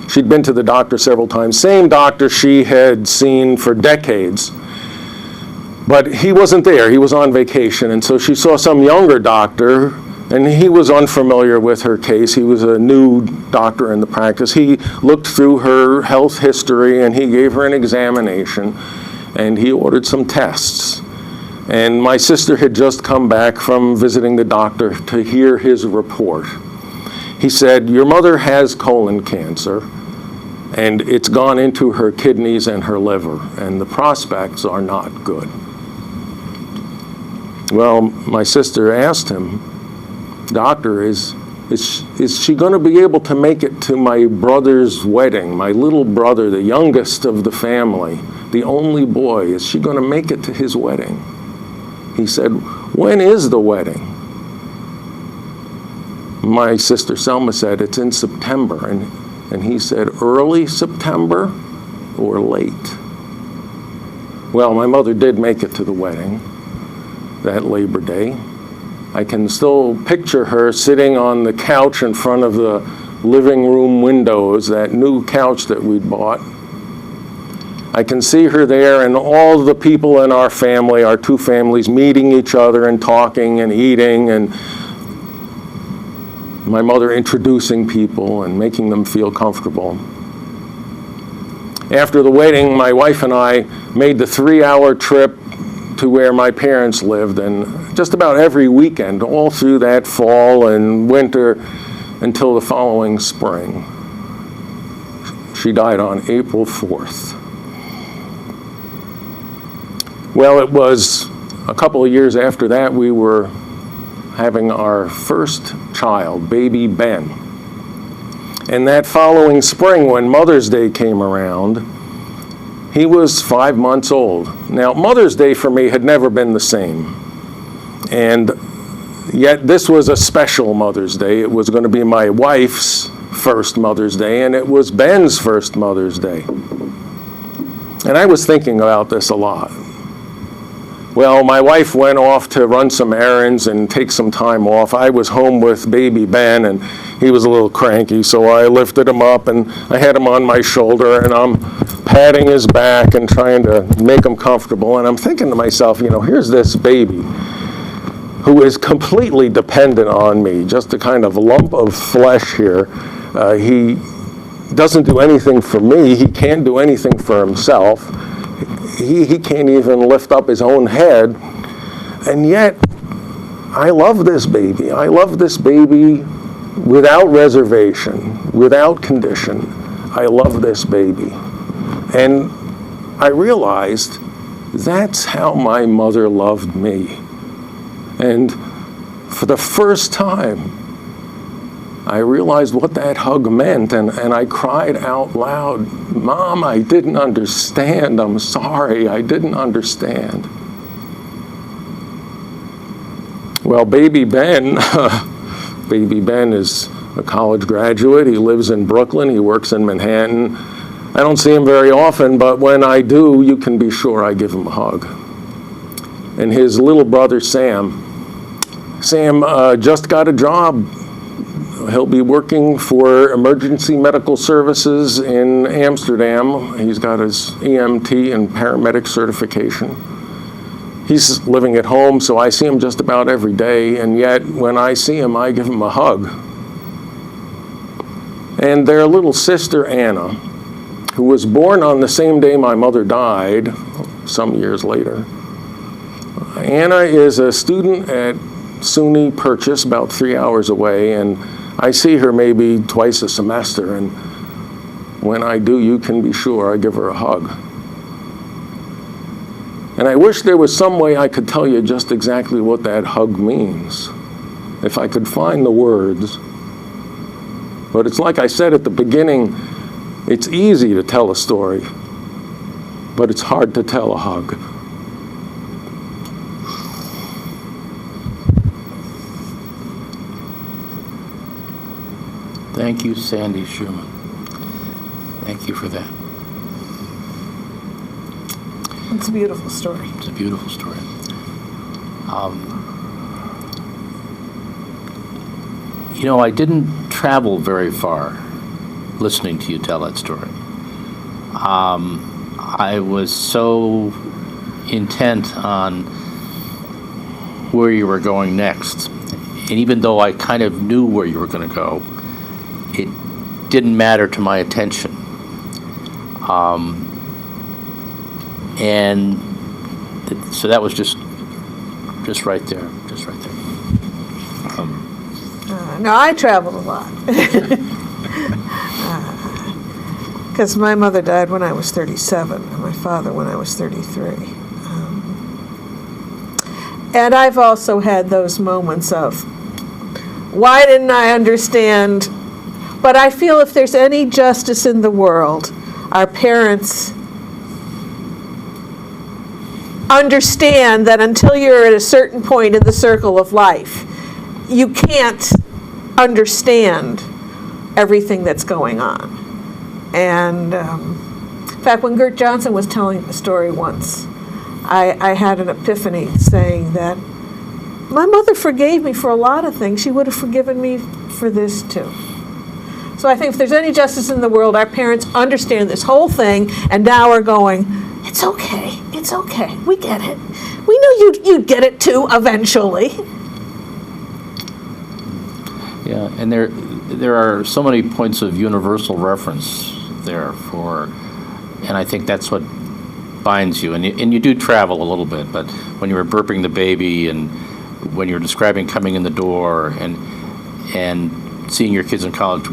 She'd been to the doctor several times, same doctor she had seen for decades. But he wasn't there. He was on vacation, and so she saw some younger doctor, and he was unfamiliar with her case. He was a new doctor in the practice. He looked through her health history, and he gave her an examination, and he ordered some tests. And my sister had just come back from visiting the doctor to hear his report. He said, "Your mother has colon cancer, and it's gone into her kidneys and her liver, and the prospects are not good." Well, my sister asked him, "Doctor, is she going to be able to make it to my brother's wedding, my little brother, the youngest of the family, the only boy? Is she going to make it to his wedding?" He said, "When is the wedding?" My sister Selma said, "It's in September." And he said, "Early September or late?" Well, my mother did make it to the wedding that Labor Day. I can still picture her sitting on the couch in front of the living room windows, that new couch that we'd bought. I can see her there and all the people in our family, our two families, meeting each other and talking and eating, and my mother introducing people and making them feel comfortable. After the wedding, my wife and I made the 3-hour trip to where my parents lived, and just about every weekend, all through that fall and winter until the following spring. She died on April 4th. Well, it was a couple of years after that we were having our first child, baby Ben. And that following spring, when Mother's Day came around, he was 5 months old. Now, Mother's Day for me had never been the same. And yet this was a special Mother's Day. It was going to be my wife's first Mother's Day, and it was Ben's first Mother's Day. And I was thinking about this a lot. Well, my wife went off to run some errands and take some time off. I was home with baby Ben, and he was a little cranky, so I lifted him up and I had him on my shoulder, and I'm patting his back and trying to make him comfortable. And I'm thinking to myself, here's this baby who is completely dependent on me, just a kind of lump of flesh here. He doesn't do anything for me. He can't do anything for himself. He can't even lift up his own head. And yet, I love this baby. I love this baby without reservation, without condition. I love this baby. And I realized that's how my mother loved me. And for the first time, I realized what that hug meant, and I cried out loud, "Mom, I didn't understand. I'm sorry, I didn't understand." Well, baby Ben is a college graduate. He lives in Brooklyn. He works in Manhattan. I don't see him very often, but when I do, you can be sure I give him a hug. And his little brother, Sam just got a job he'll be working for emergency medical services in Amsterdam. He's got his EMT and paramedic certification. He's living at home, so I see him just about every day, and yet when I see him, I give him a hug. And their little sister, Anna, who was born on the same day my mother died, some years later. Anna is a student at SUNY Purchase, about 3 hours away, and I see her maybe twice a semester, and when I do, you can be sure I give her a hug. And I wish there was some way I could tell you just exactly what that hug means, if I could find the words. But it's like I said at the beginning, it's easy to tell a story, but it's hard to tell a hug. Thank you, Sandy Schuman. Thank you for that. It's a beautiful story. It's a beautiful story. You know, I didn't travel very far listening to you tell that story. I was so intent on where you were going next. And even though I kind of knew where you were going to go, it didn't matter to my attention. So that was just right there, just right there. No, I traveled a lot. Because my mother died when I was 37, and my father when I was 33. And I've also had those moments of, why didn't I understand? But I feel if there's any justice in the world, our parents understand that until you're at a certain point in the circle of life, you can't understand everything that's going on. And in fact, when Gert Johnson was telling a story once, I had an epiphany saying that my mother forgave me for a lot of things. She would have forgiven me for this too. So I think if there's any justice in the world, our parents understand this whole thing, and now are going, it's okay, we get it. We knew you'd get it too eventually. Yeah, and there are so many points of universal reference there and I think that's what binds you. And you do travel a little bit, but when you were burping the baby and when you're describing coming in the door and seeing your kids in college,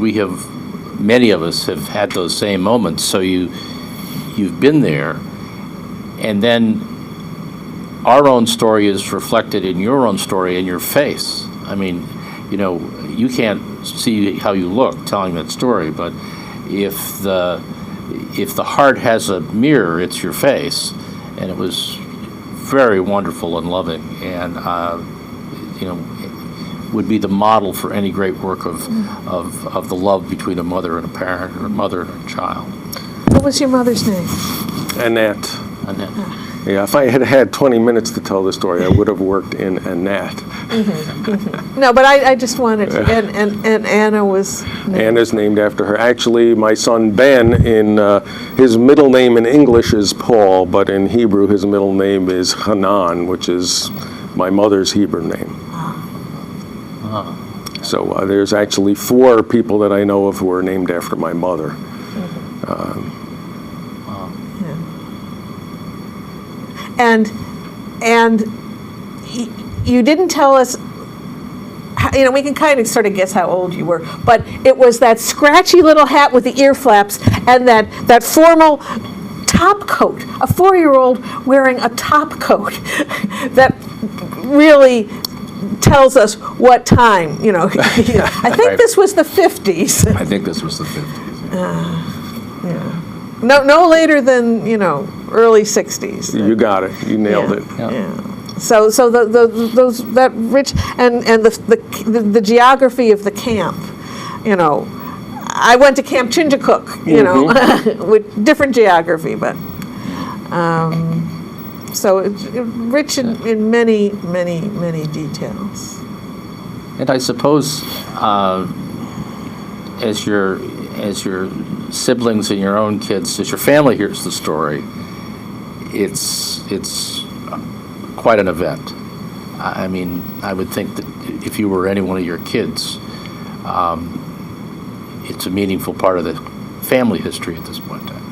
many of us have had those same moments. So you've been there, and then our own story is reflected in your own story in your face. I mean, you know, you can't see how you look telling that story, but if the heart has a mirror, it's your face. And it was very wonderful and loving, and you know, would be the model for any great work of the love between a mother and a parent, or a mother and a child. What was your mother's name? Annette. Annette. Yeah, if I had had 20 minutes to tell the story, I would have worked in Annette. No, but I just wanted to, and Anna was named. Anna's named after her. Actually, my son Ben, his middle name in English is Paul, but in Hebrew his middle name is Hanan, which is my mother's Hebrew name. So there's actually 4 people that I know of who are named after my mother. And you didn't tell us, you know, we can kind of sort of guess how old you were, but it was that scratchy little hat with the ear flaps and that formal top coat, a 4-year-old wearing a top coat that really tells us what time, you know. I think this was the 50s. I think this was the 50s. Yeah. No later than, you know, early 60s. You got it. You nailed it. Yeah. So those that rich and the geography of the camp, you know, I went to Camp Chingachgook, you know, with different geography, but so it's rich in many details. And I suppose as your siblings and your own kids, as your family hears the story, it's quite an event. I mean, I would think that if you were any one of your kids, it's a meaningful part of the family history at this point in time.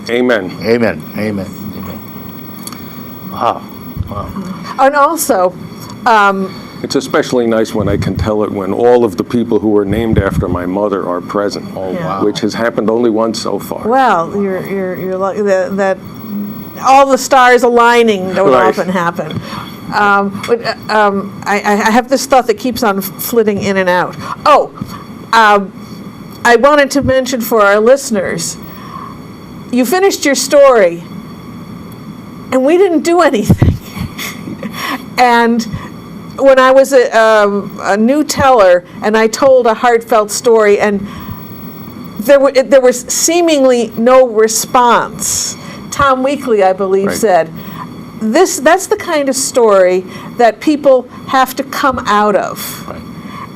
Amen. Amen. Amen. Amen. Wow. Wow. And also, It's especially nice when I can tell it when all of the people who were named after my mother are present. Oh, Yeah. wow. Which has happened only once so far. well, you're lucky that all the stars aligning don't Right. often happen. I have this thought that keeps on flitting in and out. I wanted to mention for our listeners, you finished your story, and we didn't do anything. And when I was a new teller, and I told a heartfelt story, and there was seemingly no response. Tom Weekly, I believe, Right. said, that's the kind of story that people have to come out of. Right.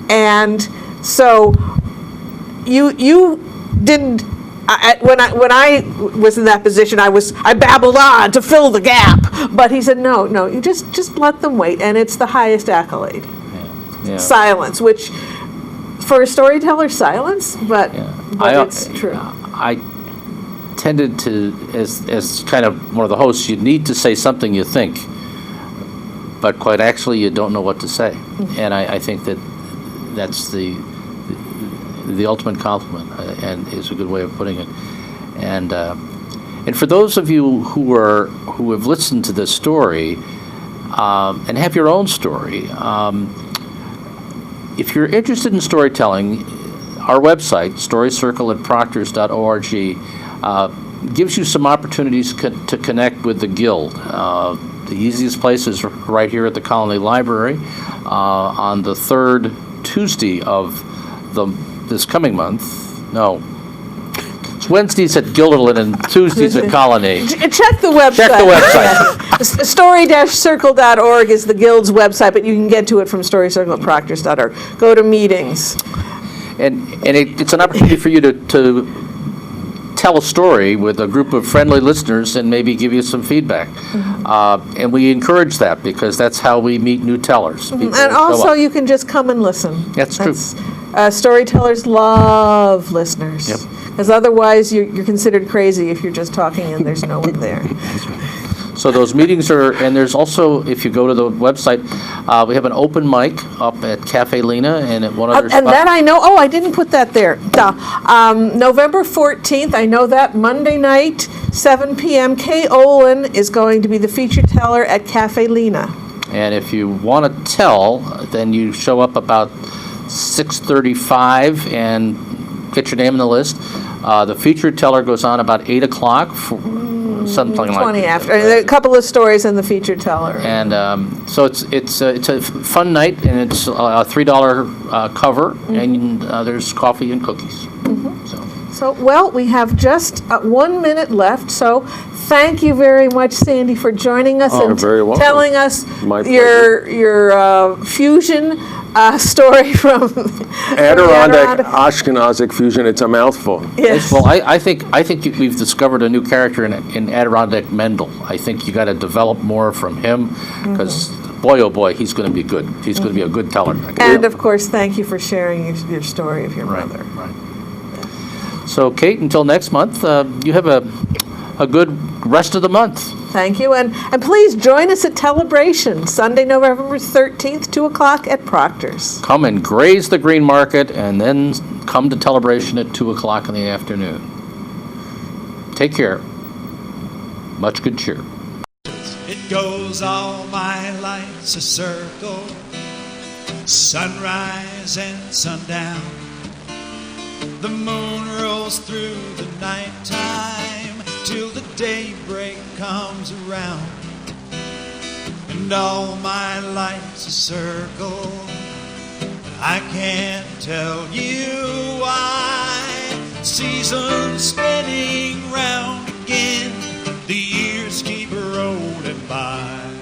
And so you didn't. When I was in that position, I babbled on to fill the gap. But he said, no, you just let them wait, and it's the highest accolade. Yeah. Silence, which for a storyteller, silence, but it's true. I tended to, as kind of one of the hosts, you need to say something you think, but quite actually you don't know what to say. And I think that's the ultimate compliment, and is a good way of putting it. And for those of you who have listened to this story and have your own story, if you're interested in storytelling, our website, storycircle@proctors.org, gives you some opportunities to connect with the Guild. The easiest place is right here at the Colonie Library on the third Tuesday of this coming month. No. It's Wednesdays at Guilderland and Tuesdays at Colonie. Check the website. Check the website. Story-circle.org is the Guild's website, but you can get to it from storycircle@proctors.org. Go to meetings. And it's an opportunity for you to tell a story with a group of friendly listeners and maybe give you some feedback. And we encourage that because that's how we meet new tellers. People And show also, up. you can just come and listen. That's true. Storytellers love listeners. Yep. Because otherwise, you're considered crazy if you're just talking and there's no one there. So those meetings are, and there's also, if you go to the website, we have an open mic up at Cafe Lena and at one other spot. And that I know. Oh, I didn't put that there. November 14th, I know that, Monday night, 7 p.m., Kay Olin is going to be the feature teller at Cafe Lena. And if you want to tell, then you show up about 6:35 and get your name on the list. The featured teller goes on about 8 o'clock, something like 20 that. after. A couple of stories and the feature teller. And so it's a fun night, and it's a $3 cover, and there's coffee and cookies. So, well, we have just 1 minute left, so thank you very much, Sandy, for joining us Oh, and very welcome. telling us My your fusion story from Adirondack Ashkenazic fusion, it's a mouthful. Yes. Well, I think we've discovered a new character in Adirondack Mendel. I think you got to develop more from him, because boy, oh boy, he's going to be good. He's going to be a good teller. And, of course, thank you for sharing your story of your mother. Right. So, Kate, until next month, you have a good rest of the month. Thank you. And please join us at Telebration, Sunday, November 13th, 2 o'clock at Proctor's. Come and graze the green market, and then come to Telebration at 2 o'clock in the afternoon. Take care. Much good cheer. It goes all my life's a circle, sunrise and sundown. The moon rolls through the nighttime till the daybreak comes around. And all my life's a circle, I can't tell you why. Seasons spinning round again, the years keep rolling by.